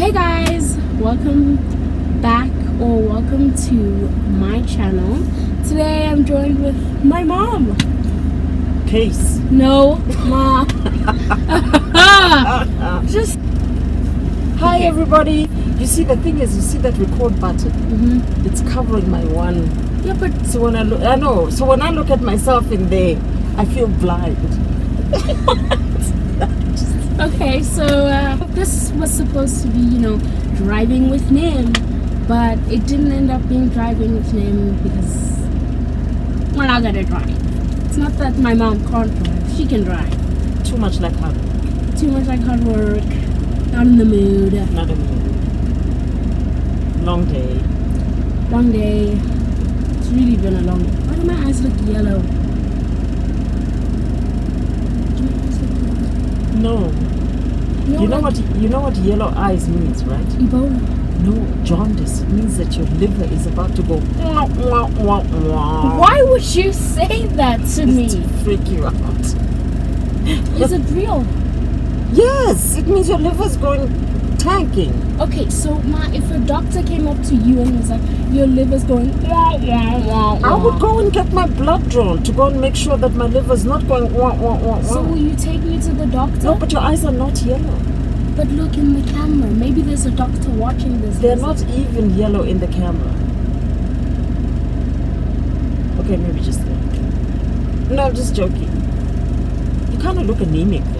Hey guys, welcome back or welcome to my channel. Today I'm joined with my mom. Case. No, mom. Just Hi everybody. You see, the thing is, you see that record button? It's covering my one. yeah, but So when I look, So when I look at myself in there, I feel blind. okay. So this was supposed to be, driving with Nim, but it didn't end up being driving with Nim because we're not gonna drive. It's not that my mom can't drive; she can drive. Too much like hard work. Too much like hard work. Not in the mood. Not a mood. Long day. Long day. It's really been a long day. Why do my eyes look yellow? Do my eyes look yellow? No. You know what yellow eyes means, right? Ebola. No, jaundice. It means that your liver is about to go. Why would you say that to me? To freak you out. Is it real? Yes, it means your liver's going tanking. Okay, so if a doctor came up to you and was like, your liver's going wah, wah, wah, wah. I would go and get my blood drawn to go and make sure that my liver's not going wah, wah, wah, wah. So will you take me to the doctor? No, but your eyes are not yellow. But look in the camera. Maybe there's a doctor watching this. They're not even yellow in the camera. Okay, maybe just there. No, I'm just joking. You kind of look anemic there.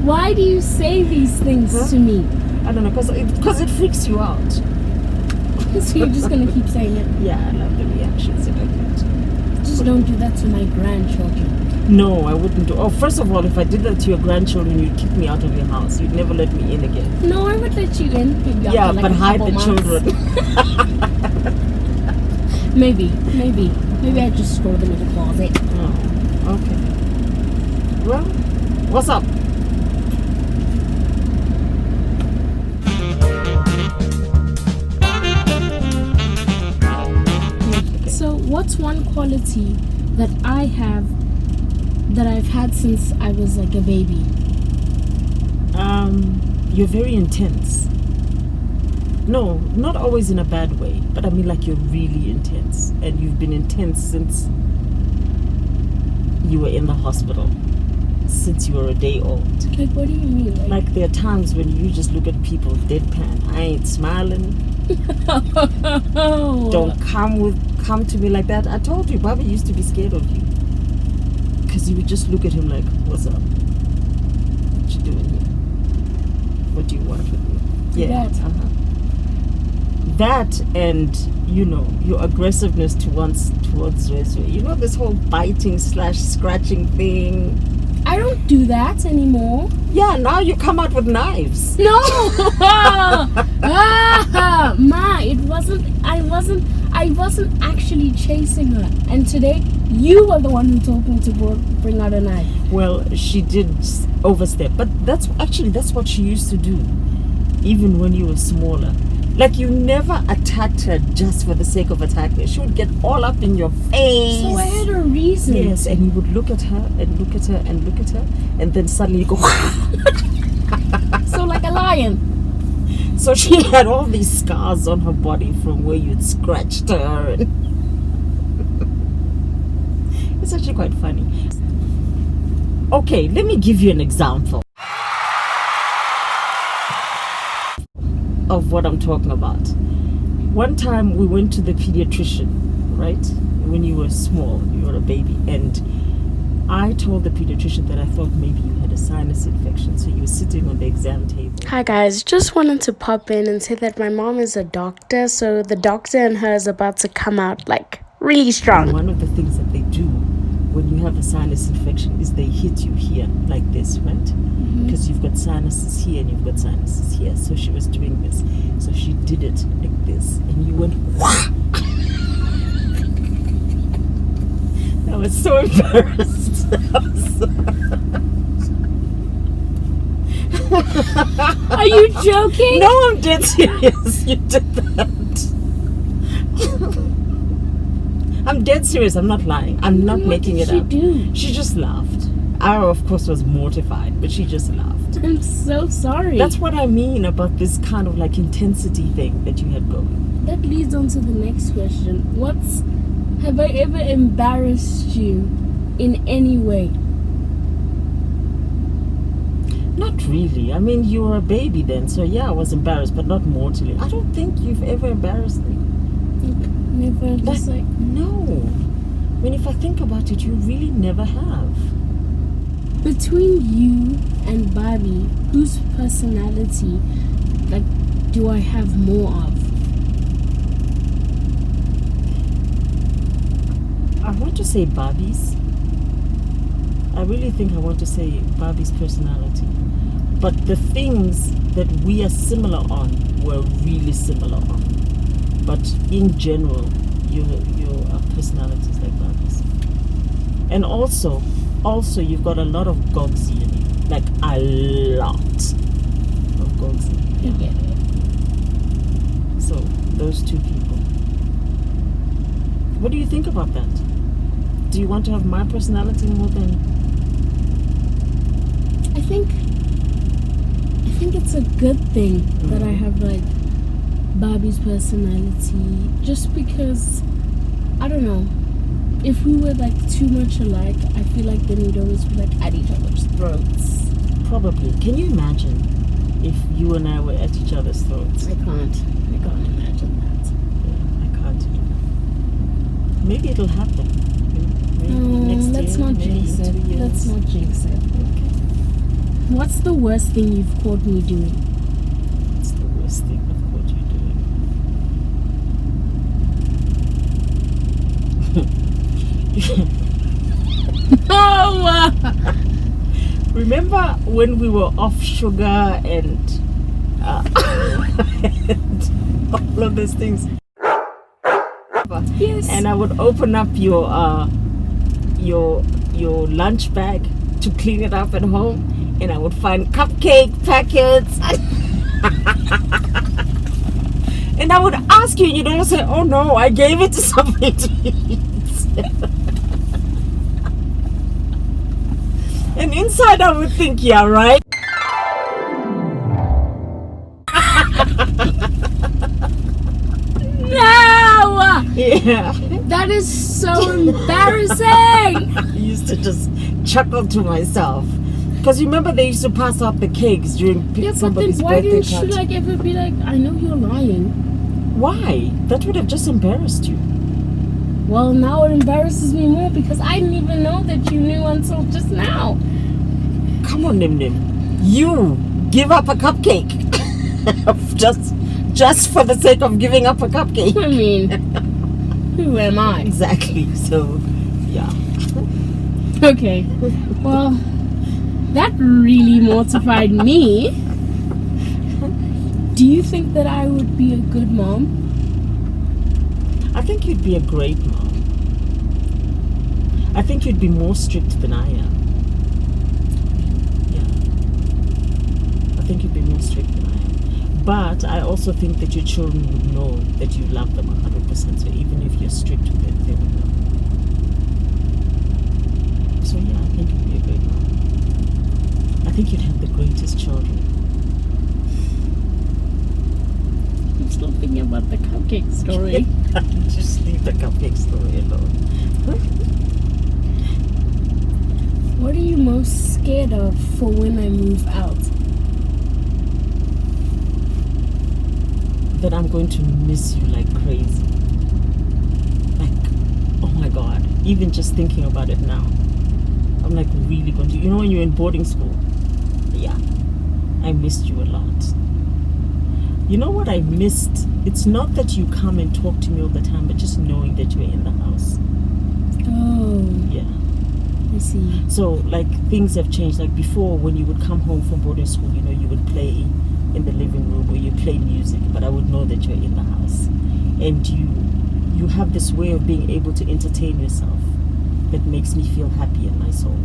Why do you say these things to me? I don't know, because it freaks you out. So you're just gonna keep saying it? Yeah, I love the reactions that I get. Just don't do that to my grandchildren. No, I wouldn't do. Oh, first of all, if I did that to your grandchildren, you'd kick me out of your house. You'd never let me in again. No, I would let you in. Maybe Yeah, after, but hide the months. children. Maybe I just throw them in the closet. Oh, okay. Well, what's up? So, what's one quality that I have that I've had since I was like a baby? You're very intense. No, not always in a bad way, but I mean like you're really intense, and you've been intense since you were in the hospital, since you were a day old. Like, what do you mean? Like there are times when you just look at people deadpan. I ain't smiling. Don't come to me like that. I told you, Bobby used to be scared of you. Because you would just look at him like, what's up? What you doing here? What do you want with me? Yeah. That and, your aggressiveness towards Reswe. This whole biting / scratching thing. I don't do that anymore. Yeah, now you come out with knives. No! Ma, I wasn't actually chasing her. And today, you were the one who told me to bring out a knife. Well, she did overstep. But that's what she used to do, even when you were smaller. Like, you never attacked her just for the sake of attacking her. She would get all up in your face. So I had a reason. Yes, and you would look at her and look at her and look at her, and then suddenly you go... So like a lion. So she had all these scars on her body from where you'd scratched her. It's actually quite funny. Okay, let me give you an example of what I'm talking about. One time we went to the pediatrician, right? When you were small, you were a baby, and I told the pediatrician that I thought maybe you had a sinus infection, so you were sitting on the exam table. Hi guys, just wanted to pop in and say that my mom is a doctor, so the doctor in her is about to come out like really strong. One of the things that they do when you have a sinus infection is they hit you here like this, right? Because you've got sinuses here and you've got sinuses here. So she was doing this. So she did it like this, and you went wah! I was so embarrassed. Are you joking? No, I'm dead serious. You did that. I'm dead serious. I'm not lying. I'm not making it up. What did she do? She just laughed. I, of course, was mortified, but she just laughed. I'm so sorry. That's what I mean about this kind of like intensity thing that you had going. That leads on to the next question. Have I ever embarrassed you in any way? Not really. I mean, you were a baby then, so yeah, I was embarrassed, but not mortally. I don't think you've ever embarrassed me. Never, just like... No. I mean, if I think about it, you really never have. Between you and Barbie, whose personality, like, do I have more of? I want to say Barbie's. I really think I want to say Barbie's personality. But the things that we are similar on, we're really similar on. But in general, your personality is like Barbie's. And also you've got a lot of gogsy in you. Like a lot of gogsy. Yeah. So those two people. What do you think about that? Do you want to have my personality more than... I think it's a good thing that I have like Barbie's personality, just because I don't know, if we were like too much alike, I feel like then we'd always be like at each other's throats. Probably. Can you imagine if you and I were at each other's throats? I can't imagine that. Yeah, I can't either. Maybe it'll happen. Maybe next let's year, not maybe jinx in it. 2 years. Let's not jinx it. Okay. What's the worst thing you've caught me doing? What's the worst thing I've caught you doing? No! Remember when we were off sugar and, and all of those things? Yes. And I would open up your lunch bag to clean it up at home, and I would find cupcake packets. And I would ask you, and you'd always say, "Oh no, I gave it to somebody to eat." And inside I would think, yeah, right. No! Yeah. That is so embarrassing! I used to just chuckle to myself. Because remember they used to pass out the cakes during Yeah, but then somebody's why birthday didn't you party. like ever be like, I know you're lying? Why? That would have just embarrassed you. Well, now it embarrasses me more because I didn't even know that you knew until just now. Come on, Nim Nim. You give up a cupcake. just for the sake of giving up a cupcake. I mean, who am I? Exactly. So, yeah. Okay. Well, that really mortified me. Do you think that I would be a good mom? I think you'd be a great mom. I think you'd be more strict than I am. Yeah. I think you'd be more strict than I am. But I also think that your children would know that you love them 100%. So even if you're strict with them, they would know. So yeah, I think you'd be a great mom. I think you'd have the greatest children. I'm still thinking about the cupcake story. Just leave the cupcake story alone. What are you most scared of for when I move out? That I'm going to miss you like crazy. Like, oh my God. Even just thinking about it now. I'm like really going to. You know when you're in boarding school? Yeah. I missed you a lot. You know what I missed? It's not that you come and talk to me all the time, but just knowing that you're in the house. Oh, Yeah. I see. So, like, things have changed. Like, before, when you would come home from boarding school, you know, you would play in the living room or you play music, but I would know that you're in the house. And you have this way of being able to entertain yourself that makes me feel happy in my soul.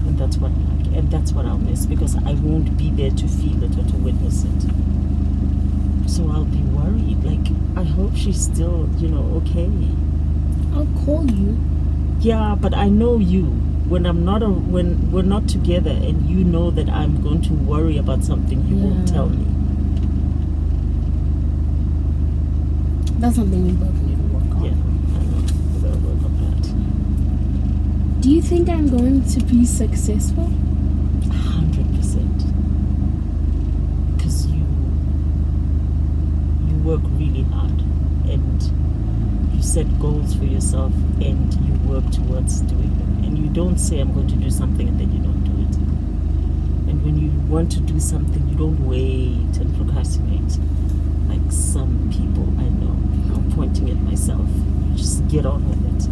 And that's what I like. And that's what I'll miss, because I won't be there to feel it or to witness it. So I'll be worried. Like, I hope she's still, okay. I'll call you. Yeah, but I know you. when when we're not together and you know that I'm going to worry about something, you won't Yeah. tell me. That's something we both need to work on. Yeah, I know. We gotta work on that. Do you think I'm going to be successful? 100%. Because you work really hard and you set goals for yourself and you work towards doing them. And you don't say, I'm going to do something, and then you don't do it. And when you want to do something, you don't wait and procrastinate like some people I know. I'm pointing at myself. You just get on with it.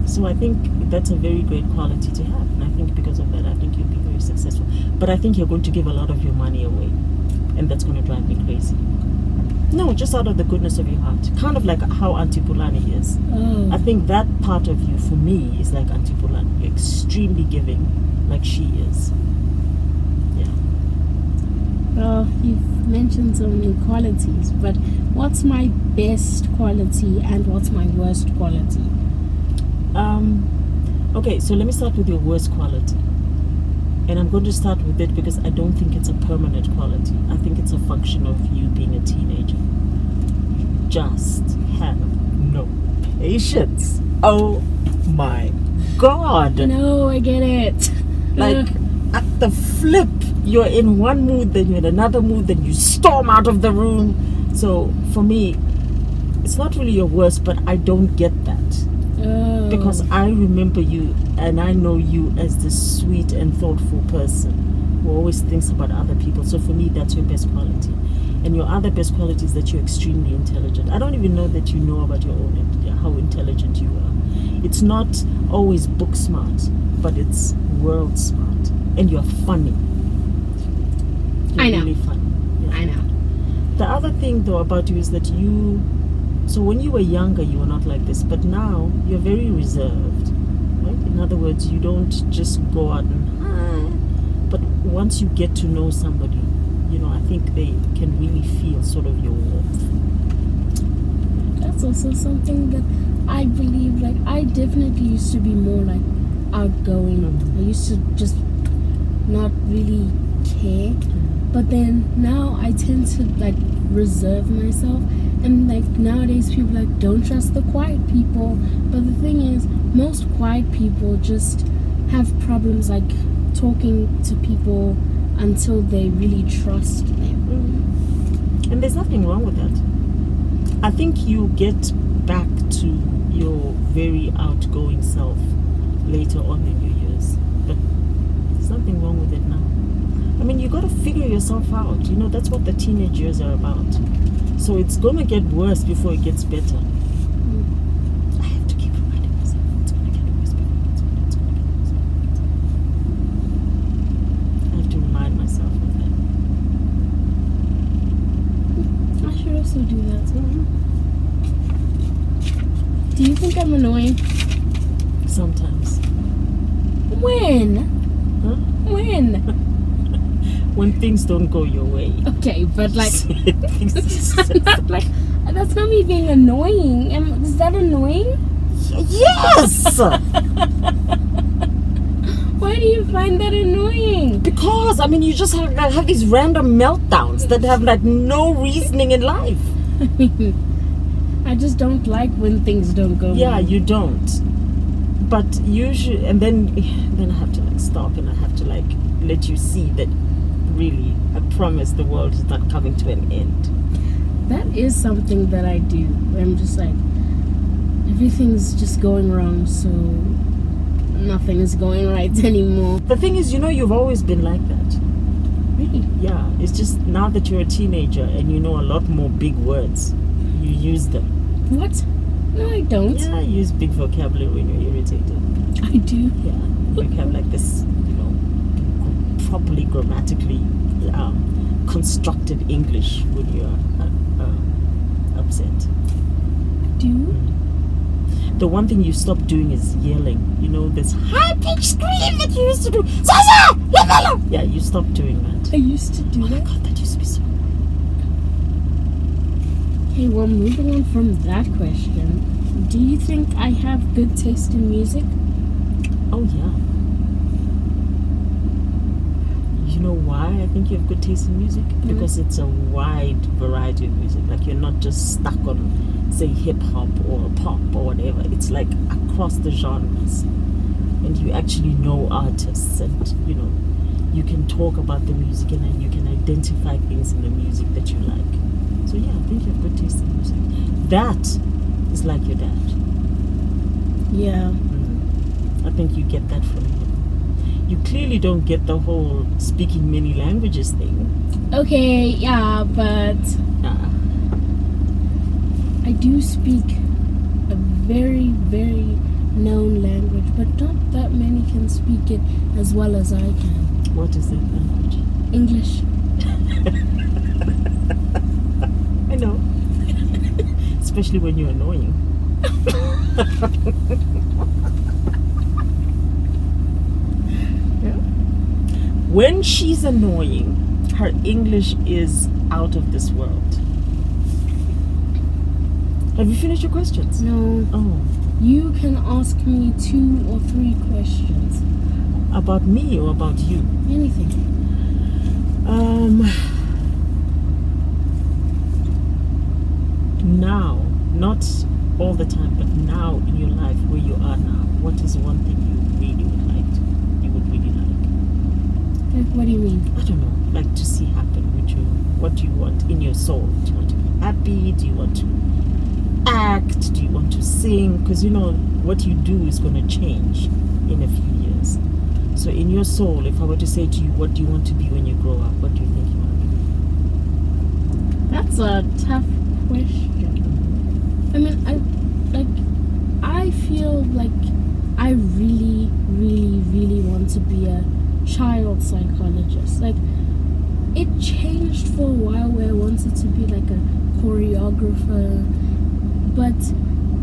So I think that's a very great quality to have. And I think because of that, I think you'll be very successful. But I think you're going to give a lot of your money away. And that's going to drive me crazy. No, just out of the goodness of your heart. Kind of like how Auntie Pulani is. Oh. I think that part of you, for me, is like Auntie Pulani. You're extremely giving, like she is. Yeah. Well, you've mentioned so many qualities, but what's my best quality and what's my worst quality? Okay, so let me start with your worst quality. And I'm going to start with it because I don't think it's a permanent quality. I think it's a function of you being a teenager. You just have no patience. Oh my God. No, I get it. Like at the flip, you're in one mood, then you're in another mood, then you storm out of the room. So for me, it's not really your worst, but I don't get that. Oh. Because I remember you and I know you as this sweet and thoughtful person who always thinks about other people. So for me, that's your best quality. And your other best quality is that you're extremely intelligent. I don't even know that you know about your own, how intelligent you are. It's not always book smart, but it's world smart. And you're funny. You're I know. really funny. Yeah. I know. The other thing though about you is that so when you were younger, you were not like this, but now you're very reserved, right? In other words, you don't just go out and hi. But once you get to know somebody, I think they can really feel sort of your warmth. That's also something that I believe, like, I definitely used to be more, like, outgoing. I used to just not really care. But then now I tend to, like, reserve myself. And, like, nowadays people, like, don't trust the quiet people. But the thing is, most quiet people just have problems, like, talking to people until they really trust them. And there's nothing wrong with that. I think you get back to your very outgoing self later on in your years. But there's nothing wrong with it now. I mean, you got to figure yourself out. That's what the teenage years are about. So it's going to get worse before it gets better. I have to keep reminding myself it's going to get worse before it gets better. It's going to get worse before it gets better. I have to remind myself of that. I should also do that. Do you think I'm annoying? Sometimes. When? Huh? When? When things don't go your way. Okay, but like, Things like that's not me being annoying. Is that annoying? Yes! Why do you find that annoying? Because, you just have these random meltdowns that have like no reasoning in life. I mean, I just don't like when things don't go. Yeah, well. you don't. But usually, and then I have to like stop and I have to like let you see that really, I promise the world is not coming to an end. That is something that I do. I'm just like, everything's just going wrong, so nothing is going right anymore. The thing is, you've always been like that. Really? Yeah, it's just now that you're a teenager and you know a lot more big words, you use them. What? No, I don't. Yeah, I use big vocabulary when you're irritated. I do. Yeah, you have like this, properly grammatically constructed English when you're upset. Do? The one thing you stop doing is yelling. This high-pitched scream that you used to do. Sasa! Yeah, you stop doing that. I used to do Oh my that. God, that used to be so. Okay, well, moving on from that question, do you think I have good taste in music? Oh yeah. know why I think you have good taste in music? Because it's a wide variety of music. Like, you're not just stuck on, say, hip-hop or pop or whatever. It's like across the genres. And you actually know artists, and, you know, you can talk about the music, and then you can identify things in the music that you like. So yeah, I think you have good taste in music. That is like your dad. Yeah. I think you get that from him. You clearly don't get the whole speaking many languages thing. Okay, yeah, but I do speak a very, very known language, but not that many can speak it as well as I can. What is that language? English. I know. Especially when you're annoying. Yeah. When she's annoying, her English is out of this world. Have you finished your questions? No. Oh. You can ask me 2 or 3 questions. About me or about you? Anything. Now, not all the time, but now in your life where you are now, what is one thing you really would like? You would really like? Like, what do you mean? I don't know. Like, to see happen with you. What do you want in your soul? Do you want to be happy? Do you want to act? Do you want to sing? Because you know what you do is going to change in a few years. So in your soul, if I were to say to you, what do you want to be when you grow up? What do you think you want to be? That's a tough question. I mean, I feel like I really, really, really want to be a child psychologist. Like, it changed for a while where I wanted to be like a choreographer,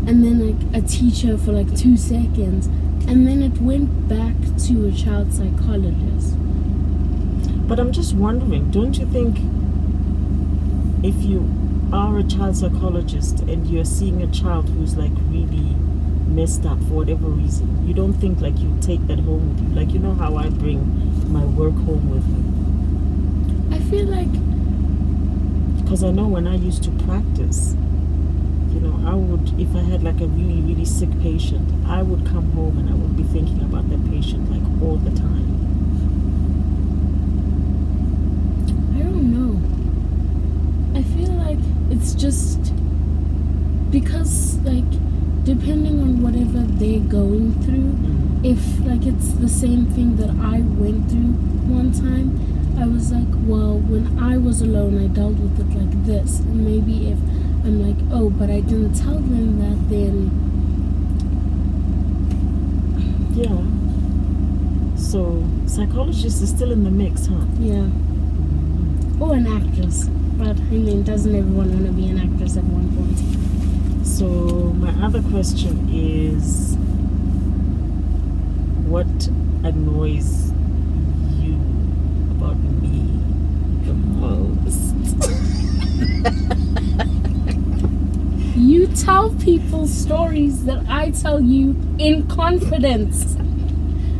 and then like a teacher for like 2 seconds, and then it went back to a child psychologist. But I'm just wondering, don't you think if you are a child psychologist and you're seeing a child who's like really messed up for whatever reason, you don't think like you take that home with you? Like, you know how I bring my work home with me? I feel like, because I know when I used to practice, you know, I would, if I had like a really, really sick patient, I would come home and I would be thinking about that patient like all the time. I don't know. I feel like it's just because, like, depending on whatever they're going through, if like it's the same thing that I went through one time, I was like, well, when I was alone, I dealt with it like this. And maybe if I'm like, oh, but I didn't tell them that, then yeah. So psychologist is still in the mix, huh? yeah. Or an actress. But I mean, doesn't everyone want to be an actress at one point? So my other question is, what annoys you about me the most? You tell people stories that I tell you in confidence.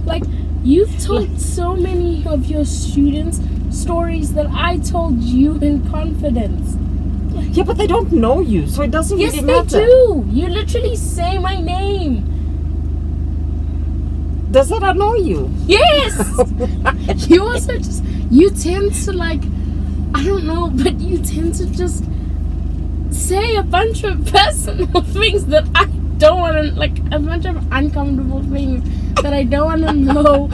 Like, you've told so many of your students stories that I told you in confidence. Yeah, but they don't know you, so it doesn't Yes, really they matter. do. You literally say my name. Does that annoy you? Yes. You also just, you tend to like, I don't know, but you tend to just say a bunch of personal things that I don't want to, like, a bunch of uncomfortable things that I don't want to know.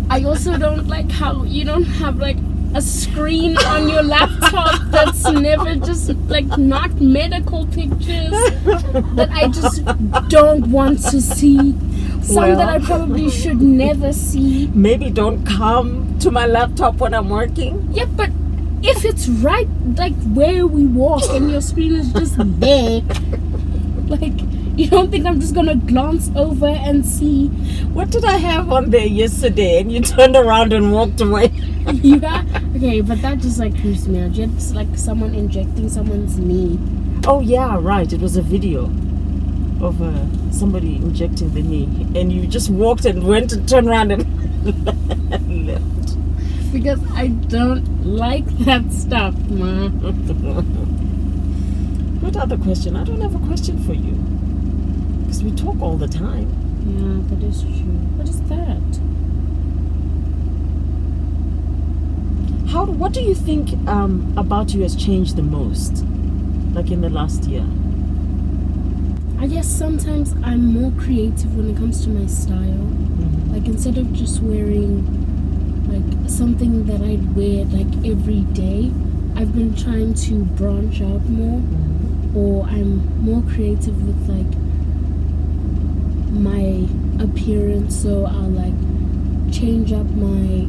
I also don't like how you don't have like a screen on your laptop that's never just like not medical pictures that I just don't want to see. Some that I probably should never see. Maybe don't come to my laptop when I'm working. Yeah, but if it's right like where we walk and your screen is just there, like, you don't think I'm just gonna glance over and see? What did I have on there yesterday? And you turned around and walked away. Yeah. Okay, but that just like creeps me out. Just like someone injecting someone's knee. Oh yeah, right. It was a video of somebody injecting the knee, and you just walked and went and turned around and left. because I don't like that stuff, Ma. What other question? I don't have a question for you. Because we talk all the time. Yeah, that is true. What is that? What do you think about you has changed the most? Like in the last year? I guess sometimes I'm more creative when it comes to my style. Mm-hmm. Like instead of just wearing like something that I'd wear like every day, I've been trying to branch out more. Mm-hmm. Or I'm more creative with like my appearance, so I'll like change up my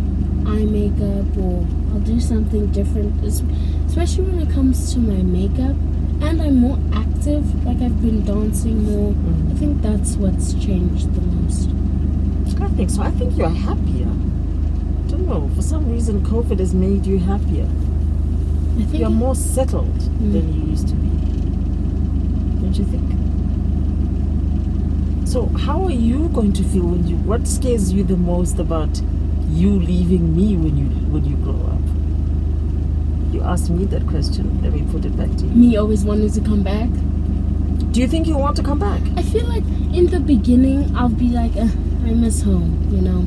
eye makeup, or I'll do something different, especially when it comes to my makeup. And I'm more active, like I've been dancing more. I think that's what's changed the most. I think so. I think you're happier. I don't know, for some reason COVID has made you happier. I think You're more settled than you used to be. Don't you think? So how are you going to feel what scares you the most about you leaving me when you grow up? You asked me that question, let me put it back to you. Me always wanting to come back. Do you think you want to come back? I feel like in the beginning I'll be like, I miss home, you know.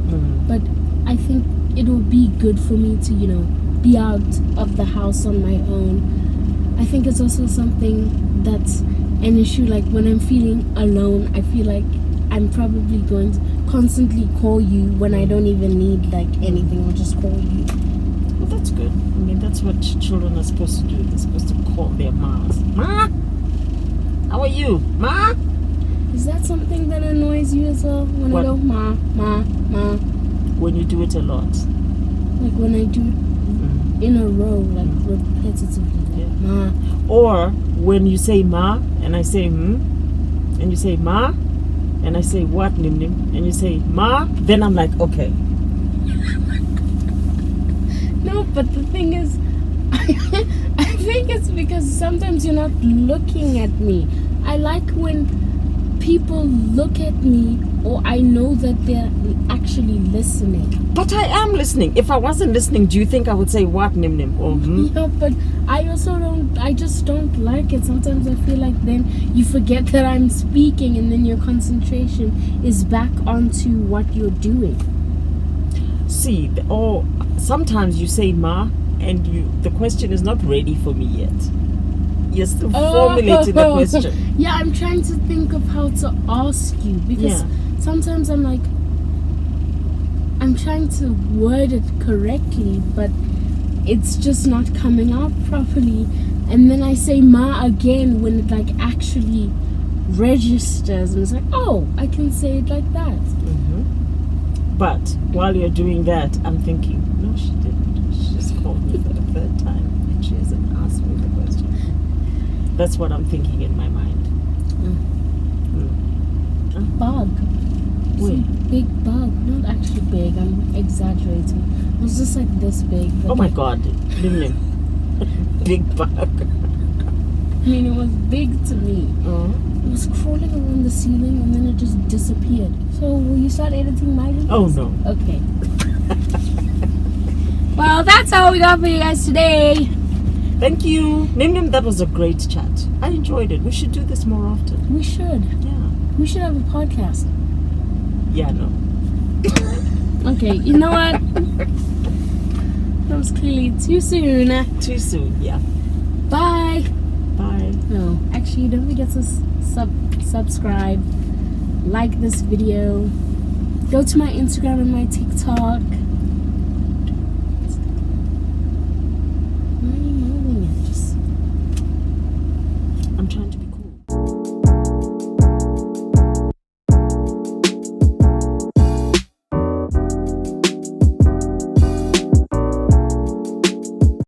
But I think it'll be good for me to, you know, be out of the house on my own. I think it's also something that's an issue. Like when I'm feeling alone, I feel like I'm probably going to constantly call you when I don't even need like anything. I'll just call you. Well, that's good. I mean, that's what children are supposed to do. They're supposed to call their moms. Ma, how are you? Ma? Is that something that annoys you as well? When What? I go ma, ma, ma. When you do it a lot. Like when I do it in a row, like repetitively. Like, ma. Or when you say ma and I say and you say ma and I say what, Nim Nim, and you say ma, then I'm like, okay. No, but the thing is, I think it's because sometimes you're not looking at me. I like when people look at me, or I know that they're actually listening. But I am listening. If I wasn't listening, do you think I would say what, Nim Nim? Or Yeah, but I just don't like it. Sometimes I feel like then you forget that I'm speaking, and then your concentration is back onto what you're doing. See, or sometimes you say ma and the question is not ready for me yet. You're still formulating the question. Yeah, I'm trying to think of how to ask you, because sometimes I'm like, I'm trying to word it correctly, but it's just not coming out properly. And then I say ma again when it like actually registers, and it's like, oh, I can say it like that. But while you're doing that, I'm thinking, no, she didn't. She just called me for the third time and she hasn't asked me the question. That's what I'm thinking in my mind. Bug. Wait. It's a big bug. Not actually big, I'm exaggerating. It was just like this big. Oh my god, Lim Lim. Big bug. I mean, it was big to me. It was crawling around the ceiling and then it just disappeared. So will you start editing my videos? Oh no. Okay. Well, that's all we got for you guys today. Thank you. Nim Nim, that was a great chat. I enjoyed it. We should do this more often. We should. Yeah. We should have a podcast. Yeah, no. Okay, you know what? That was clearly too soon. Too soon, yeah. Bye. Bye. No, actually, don't forget to subscribe, like this video, go to my Instagram and my TikTok.